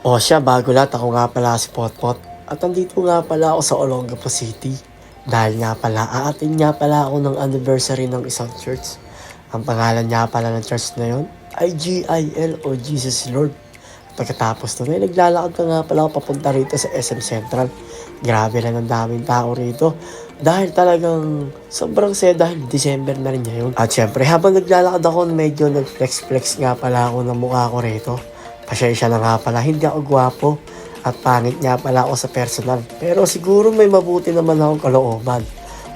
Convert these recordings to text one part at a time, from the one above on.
O siya, bago lahat, ako nga pala si Potpot. At nandito nga pala ako sa Olongapo City. Dahil nga pala, aatin nga pala ako ng anniversary ng isang church. Ang pangalan nga pala ng church na yon ay GIL o Jesus Lord. At pagkatapos nun ay naglalakad ka nga pala ako papunta rito sa SM Central. Grabe lang ang daming tao rito. Dahil talagang sobrang saya dahil December na rin ngayon. At syempre habang naglalakad ako medyo nag-flex nga pala ako ng mukha ko rito. Pasensya na nga pala, hindi ako gwapo at pangit nga pala ako sa personal. Pero siguro may mabuti naman akong kalooban.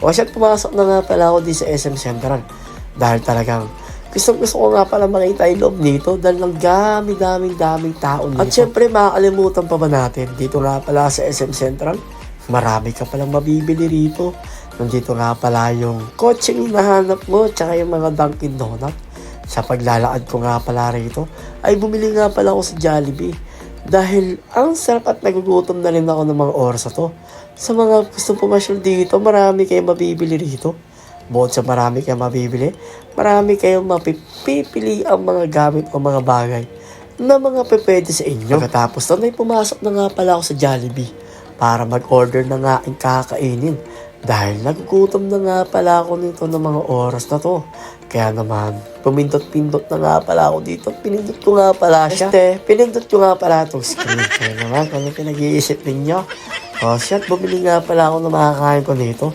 O siya, pumasok na nga pala ako di sa SM Central. Dahil talagang gusto ko nga pala makita yung loob nito dahil ang daming tao nito. At syempre makakalimutan pa ba natin, dito nga pala sa SM Central, marami ka palang mabibili rito. Nandito nga pala yung kotseng hinahanap mo tsaka yung mga Dunkin Donut. Sa paglalakad ko nga pala rito, ay bumili nga pala ako sa Jollibee. Dahil ang sarap at nagugutom na rin ako ng mga oras na to. Sa mga gusto pumasyal dito, marami kayong mabibili rito. Bukod sa marami kayong mabibili, marami kayong mapipili ang mga gamit o mga bagay na mga pwede sa inyo. Pagkatapos doon ay pumasok na nga pala ako sa Jollibee para mag-order na nga ang kakainin. Dahil nagugutom na nga pala ako nito ng mga oras na to. Kaya naman, pumindot-pindot na nga pala ako dito. Pinindot ko nga pala siya. Pinindot ko nga pala itong screen. Kaya naman, kung pinag-iisip ninyo. O shit, bumili nga pala ako ng makakain ko nito.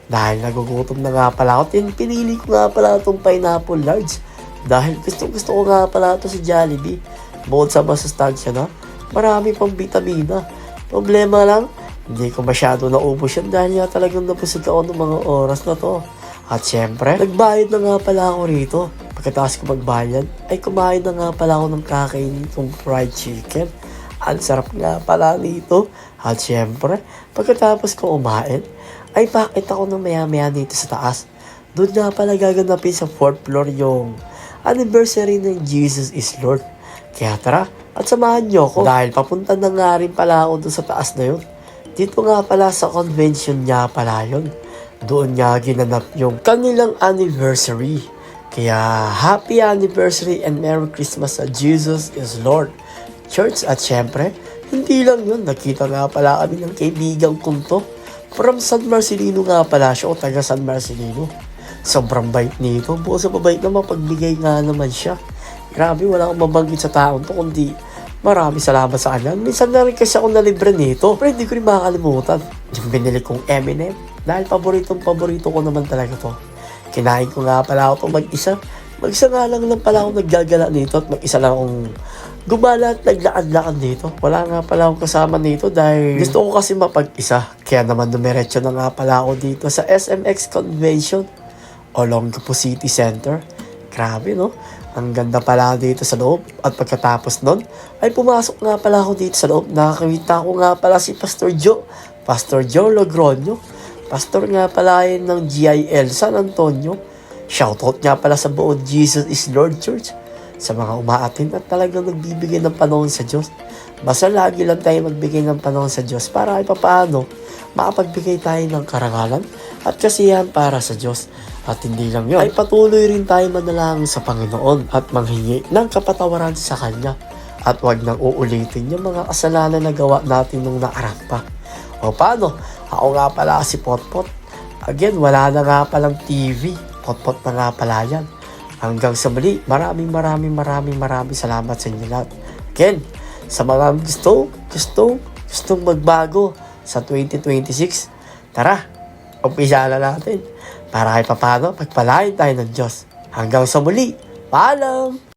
Dahil nagugutom na nga pala ako. Pinili ko nga pala itong pineapple large. Dahil gusto ko nga pala ito sa Jollibee. Bukod sa masustansya na, marami pang vitamina. Problema lang, hindi ko masyado naubos yan dahil nga talagang napusod ako ng mga oras na to. At syempre, nagbayad na nga pala ako rito. Pagkatapos ko magbayad, ay kumain na nga pala ako ng kakainin kong fried chicken. Ang sarap nga pala nito. At syempre, pagkatapos ko umain, ay pakita ko ng maya-maya dito sa taas. Doon nga pala gaganapin sa 4th floor yung anniversary ng Jesus is Lord. Kaya tara, at samahan nyo ko. Dahil papunta na nga rin pala ako doon sa taas na yun. Dito nga pala sa convention niya pala yun. Doon nga ginanap yung kanilang anniversary. Kaya happy anniversary and Merry Christmas sa Jesus is Lord Church. At syempre, hindi lang yun. Nakita nga pala kami ng kaibigan kong to. From San Marcelino nga pala siya o taga San Marcelino. Sobrang bait nito. Buo sa mabait na mapagbigay nga naman siya. Grabe, wala akong mabanggit sa taon to kundi marami salamat sa kanya. Minsan na rin kasi ako nalibre nito. Pero hindi ko rin makakalimutan. Yung binili kong M&M. Dahil paborito ko naman talaga to. Kinain ko nga pala ako mag-isa. Mag-isa nga lang pala ako naggagala nito at mag-isa lang akong gumala at naglakad-lakad dito. Wala nga pala akong kasama nito dahil gusto ko kasi mapag-isa. Kaya naman dumiretso na nga pala ako dito sa SMX Convention Olongapo City Center. Grabe no? Ang ganda pala dito sa loob. At pagkatapos nun, ay pumasok nga pala ako dito sa loob. Nakakita ko nga pala si Pastor Joe Logroño. Pastor nga pala yun ng GIL San Antonio. Shoutout nga pala sa buong Jesus is Lord Church. Sa mga umaatin at talagang nagbibigay ng panahon sa Diyos. Basta lagi lang tayo magbigay ng panahon sa Diyos para ay papaano makapagbigay tayo ng karangalan at kasiyahan para sa Diyos. At hindi lang yun, ay patuloy rin tayo manalangin sa Panginoon at manghingi ng kapatawaran sa Kanya. At huwag nang uulitin yung mga kasalanan na gawa natin nung nakaraan pa. O paano? Ako nga pala si Potpot. Again, wala na nga palang TV. Potpot na nga pala yan. Hanggang sa muli, maraming salamat sa inyo lahat. Again, sa mga gustong magbago sa 2026, tara, umpisa na natin. Para kahit paano, pagpalain tayo ng Diyos. Hanggang sa muli, paalam!